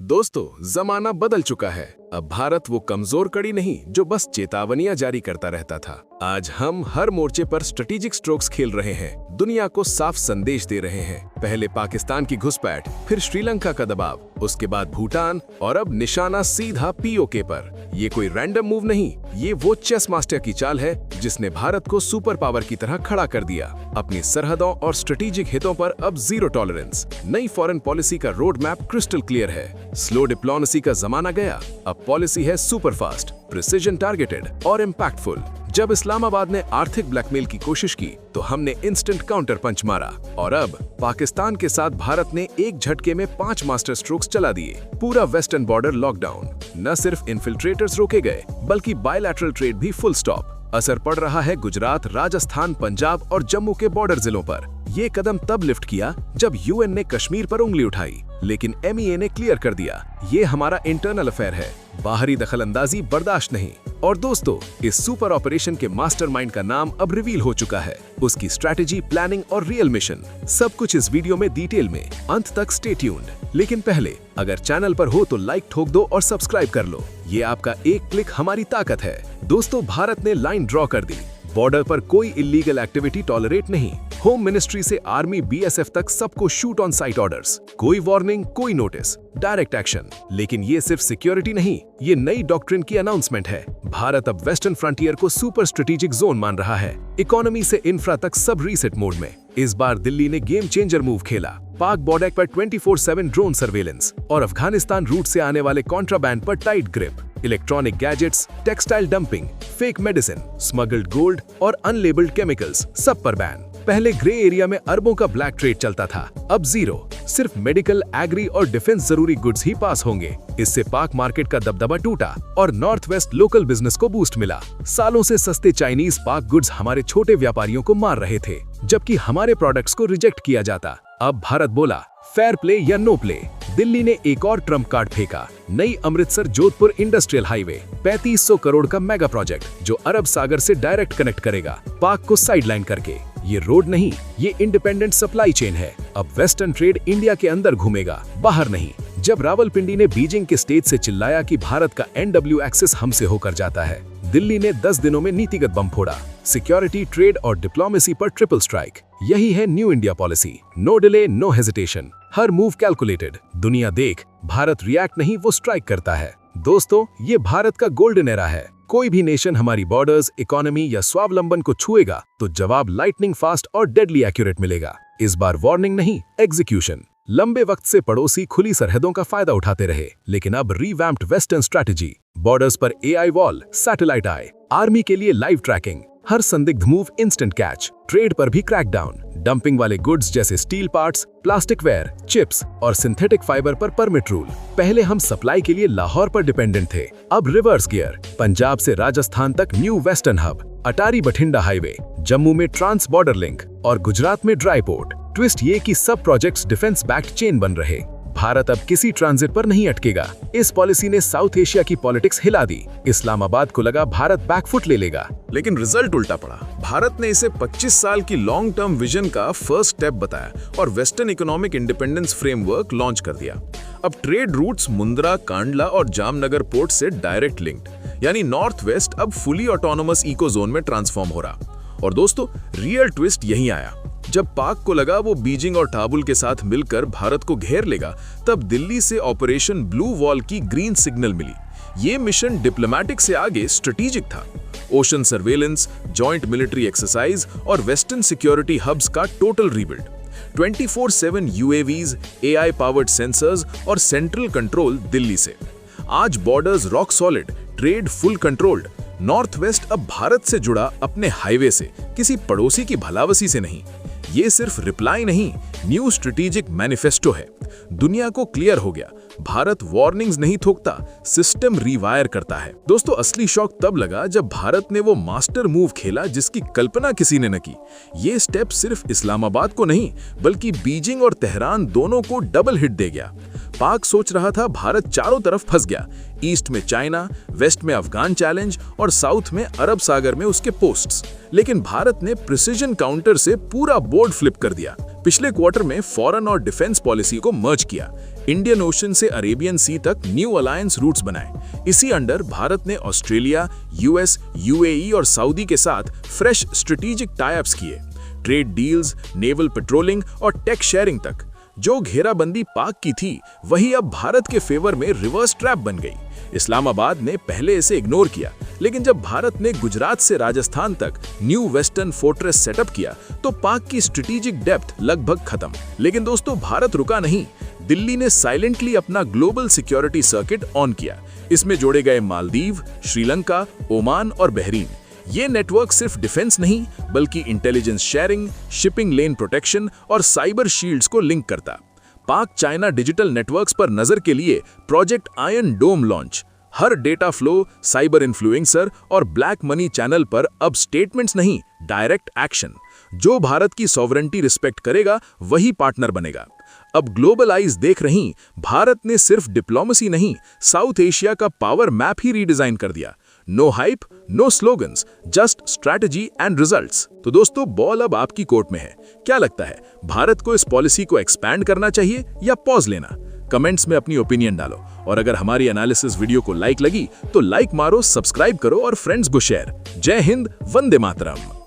दोस्तों, जमाना बदल चुका है। अब भारत वो कमजोर कड़ी नहीं जो बस चेतावनियां जारी करता रहता था। आज हम हर मोर्चे पर स्ट्रेटेजिक स्ट्रोक्स खेल रहे हैं, दुनिया को साफ संदेश दे रहे हैं। पहले पाकिस्तान की घुसपैठ, फिर श्रीलंका का दबाव, उसके बाद भूटान और अब निशाना सीधा पीओके पर। ये कोई रैंडम मूव नहीं, ये वो चेस मास्टर की चाल है जिसने भारत को सुपर पावर की तरह खड़ा कर दिया। अपनी सरहदों और स्ट्रेटेजिक हितों पर अब जीरो टॉलरेंस। नई फॉरेन पॉलिसी का रोड मैप क्रिस्टल क्लियर है। स्लो डिप्लोमेसी का जमाना गया, अब पॉलिसी है सुपर फास्ट, प्रिसिजन टारगेटेड और इम्पैक्टफुल। जब इस्लामाबाद ने आर्थिक ब्लैकमेल की कोशिश की तो हमने इंस्टेंट काउंटर पंच मारा, और अब पाकिस्तान के साथ भारत ने एक झटके में 5 मास्टर स्ट्रोक्स चला दिए। पूरा वेस्टर्न बॉर्डर लॉकडाउन। न सिर्फ इन्फिल्ट्रेटर्स रोके गए, बल्कि बायलैटरल ट्रेड भी फुल स्टॉप। असर पड़ रहा है गुजरात, राजस्थान, पंजाब और जम्मू के बॉर्डर जिलों पर। ये कदम तब लिफ्ट किया जब यूएन ने कश्मीर पर उंगली उठाई, लेकिन एमईए ने क्लियर कर दिया, ये हमारा इंटरनल अफेयर है, बाहरी दखलंदाजी बर्दाश्त नहीं। और दोस्तों, इस सुपर ऑपरेशन के मास्टरमाइंड का नाम अब रिवील हो चुका है, उसकी स्ट्रैटेजी, प्लानिंग और रियल मिशन, सब कुछ इस वीडियो में डिटेल में। अंत तक स्टे ट्यून्ड। लेकिन पहले, अगर चैनल पर हो तो लाइक ठोक दो और सब्सक्राइब कर लो। ये आपका एक क्लिक हमारी ताकत है। दोस्तों, भारत ने लाइन ड्रॉ कर दी। बॉर्डर पर कोई इलीगल एक्टिविटी टॉलरेट नहीं। होम मिनिस्ट्री से आर्मी, बीएसएफ तक सबको शूट ऑन साइट ऑर्डर्स। कोई वार्निंग, कोई नोटिस, डायरेक्ट एक्शन। लेकिन ये सिर्फ सिक्योरिटी नहीं, ये नई डॉक्ट्रिन की अनाउंसमेंट है। भारत अब वेस्टर्न फ्रंटियर को सुपर स्ट्रेटेजिक जोन मान रहा है। इकोनॉमी से इंफ्रा तक सब रीसेट मोड में। इस बार दिल्ली ने गेम चेंजर मूव खेला। पाक बॉर्डर पर 24/7 ड्रोन सर्वेलेंस और अफगानिस्तान रूट से आने वाले कॉन्ट्राबैंड पर tight grip. Electronic gadgets, textile dumping, fake medicine, smuggled gold और अनलेबल्ड केमिकल्स, सब पर बैन। पहले ग्रे एरिया में अरबों का ब्लैक ट्रेड चलता था, अब जीरो। सिर्फ मेडिकल, एग्री और डिफेंस जरूरी गुड्स ही पास होंगे। इससे पाक मार्केट का दबदबा टूटा और नॉर्थ वेस्ट लोकल बिजनेस को बूस्ट मिला। सालों से सस्ते चाइनीज पाक गुड्स हमारे छोटे व्यापारियों को मार रहे थे, जबकि हमारे प्रोडक्ट्स को रिजेक्ट किया जाता। अब भारत बोला, फेयर प्ले या नो प्ले। दिल्ली ने एक और ट्रम्प कार्ड फेंका। नई अमृतसर जोधपुर इंडस्ट्रियल हाईवे, 3500 करोड़ का मेगा प्रोजेक्ट जो अरब सागर से डायरेक्ट कनेक्ट करेगा, पाक को साइडलाइन करके। ये रोड नहीं, ये इंडिपेंडेंट सप्लाई चेन है। अब वेस्टर्न ट्रेड इंडिया के अंदर घूमेगा, बाहर नहीं। जब रावलपिंडी ने बीजिंग के स्टेज से चिल्लाया कि भारत का एनडब्ल्यू एक्सेस हमसे होकर जाता है, दिल्ली ने 10 दिनों में नीतिगत बम फोड़ा। सिक्योरिटी, ट्रेड और डिप्लोमेसी पर ट्रिपल स्ट्राइक। यही है new India policy. No delay, no hesitation, हर मूव कैलकुलेटेड। दुनिया देख, भारत रिएक्ट नहीं, वो स्ट्राइक करता है। दोस्तों, ये भारत का गोल्डन एरा है। कोई भी नेशन हमारी बॉर्डर्स, इकोनॉमी या स्वावलंबन को छुएगा तो जवाब लाइटनिंग फास्ट और डेडली एक्यूरेट मिलेगा। इस बार वार्निंग नहीं, एग्जीक्यूशन। लंबे वक्त से पड़ोसी खुली सरहदों का फायदा उठाते रहे, लेकिन अब रीवैम्प्ड वेस्टर्न स्ट्रैटेजी। बॉर्डर्स पर एआई वॉल, सैटेलाइट आई, आर्मी के लिए लाइव ट्रैकिंग, हर संदिग्ध मूव इंस्टेंट कैच। ट्रेड पर भी क्रैकडाउन। डंपिंग वाले गुड्स जैसे steel parts, plastic ware, chips और सिंथेटिक फाइबर पर परमिट रूल। पहले हम सप्लाई के लिए लाहौर पर डिपेंडेंट थे, अब रिवर्स गियर। पंजाब से राजस्थान तक न्यू वेस्टर्न हब, अटारी बठिंडा हाईवे, जम्मू में ट्रांस बॉर्डर लिंक और गुजरात में ड्राई पोर्ट। ट्विस्ट ये कि सब प्रोजेक्ट्स डिफेंस बैक्ड चेन बन रहे। भारत अब किसी ट्रांजिट पर नहीं अटकेगा। इस पॉलिसी ने साउथ एशिया की पॉलिटिक्स हिला दी। इस्लामाबाद को लगा भारत बैकफुट ले लेगा, लेकिन रिजल्ट उल्टा पड़ा। भारत ने इसे 25 साल की लॉन्ग टर्म विजन का फर्स्ट स्टेप बताया और western economic independence framework launch कर दिया। अब ट्रेड रूट्स मुंद्रा, कांडला और जामनगर पोर्ट से डायरेक्ट लिंक्ड, यानी नॉर्थ वेस्ट अब फुली ऑटोनोमस इको जोन में ट्रांसफॉर्म हो रहा। और दोस्तों, रियल ट्विस्ट यहीं आया। जब पाक को लगा वो बीजिंग और काबुल के साथ मिलकर भारत को घेर लेगा, तब दिल्ली से ऑपरेशन ब्लू वॉल की ग्रीन सिग्नल मिली। ये मिशन डिप्लोमेटिक से आगे स्ट्रेटेजिक था। Ocean surveillance, joint military exercise और वेस्टर्न सिक्योरिटी हब्स का total rebuild. 24/7 UAVs, AI powered sensors और सेंट्रल कंट्रोल दिल्ली से। आज borders rock solid, trade full controlled. North west अब भारत से जुड़ा अपने हाईवे से, किसी पड़ोसी की भलावसी से नहीं। ये सिर्फ रिप्लाई नहीं, न्यू स्ट्रेटेजिक मैनिफेस्टो है। दुनिया को क्लियर हो गया, भारत वार्निंग्स नहीं थोकता, सिस्टम रिवायर करता है। दोस्तों, असली शॉक तब लगा जब भारत ने वो मास्टर मूव खेला जिसकी कल्पना किसी ने न की। ये स्टेप सिर्फ इस्लामाबाद को नहीं, बल्कि बीजिंग और तेहरान दोनों को डबल हिट दे गया। पाक सोच रहा था भारत चारों तरफ फंस गया, ईस्ट में चाइना, वेस्ट में अफगान चैलेंज और साउथ में अरब सागर में उसके पोस्ट्स। लेकिन भारत ने प्रिसिजन काउंटर से पूरा बोर्ड फ्लिप कर दिया। पिछले क्वार्टर में फॉरेन और डिफेंस पॉलिसी को मर्ज किया। इंडियन ओशन से अरेबियन सी तक न्यू अलायंस रूट्स बनाए। इसी अंडर भारत ने ऑस्ट्रेलिया, यूएस, यूएई और सऊदी के साथ फ्रेश स्ट्रेटेजिक टाई-अप्स किए। ट्रेड डील्स, नेवल पेट्रोलिंग और टेक शेयरिंग तक। जो घेराबंदी पाक की थी वही अब भारत के फेवर में रिवर्स ट्रैप बन गई। इस्लामाबाद ने पहले इसे इग्नोर किया, लेकिन जब भारत ने गुजरात से राजस्थान तक न्यू वेस्टर्न फोर्ट्रेस सेटअप किया तो पाक की स्ट्रेटेजिक डेप्थ लगभग खत्म। लेकिन दोस्तों, भारत रुका नहीं। दिल्ली ने साइलेंटली अपना ग्लोबल सिक्योरिटी सर्किट ऑन किया। इसमें जोड़े गए मालदीव, श्रीलंका, ओमान और बहरीन। ये नेटवर्क सिर्फ डिफेंस नहीं बल्कि इंटेलिजेंस शेयरिंग, शिपिंग लेन प्रोटेक्शन और साइबर शील्ड्स को लिंक करता। पाक चाइना डिजिटल नेटवर्क्स पर नजर के लिए प्रोजेक्ट आयरन डोम लॉन्च। हर डेटा फ्लो, साइबर इन्फ्लुएंसर और ब्लैक मनी चैनल पर अब स्टेटमेंट्स नहीं, डायरेक्ट एक्शन। जो भारत की सॉवरेंटी रिस्पेक्ट करेगा वही पार्टनर बनेगा। अब ग्लोबल आइज देख रही, भारत ने सिर्फ डिप्लोमेसी नहीं, साउथ एशिया का पावर मैप ही रीडिजाइन कर दिया। No hype, no slogans, just strategy and results. तो दोस्तों, बॉल अब आपकी कोर्ट में है। क्या लगता है, भारत को इस पॉलिसी को एक्सपैंड करना चाहिए या पॉज लेना? कमेंट्स में अपनी ओपिनियन डालो। और अगर हमारी एनालिसिस वीडियो को लाइक लगी तो लाइक मारो, सब्सक्राइब करो और फ्रेंड्स को शेयर। जय हिंद, वंदे मातरम।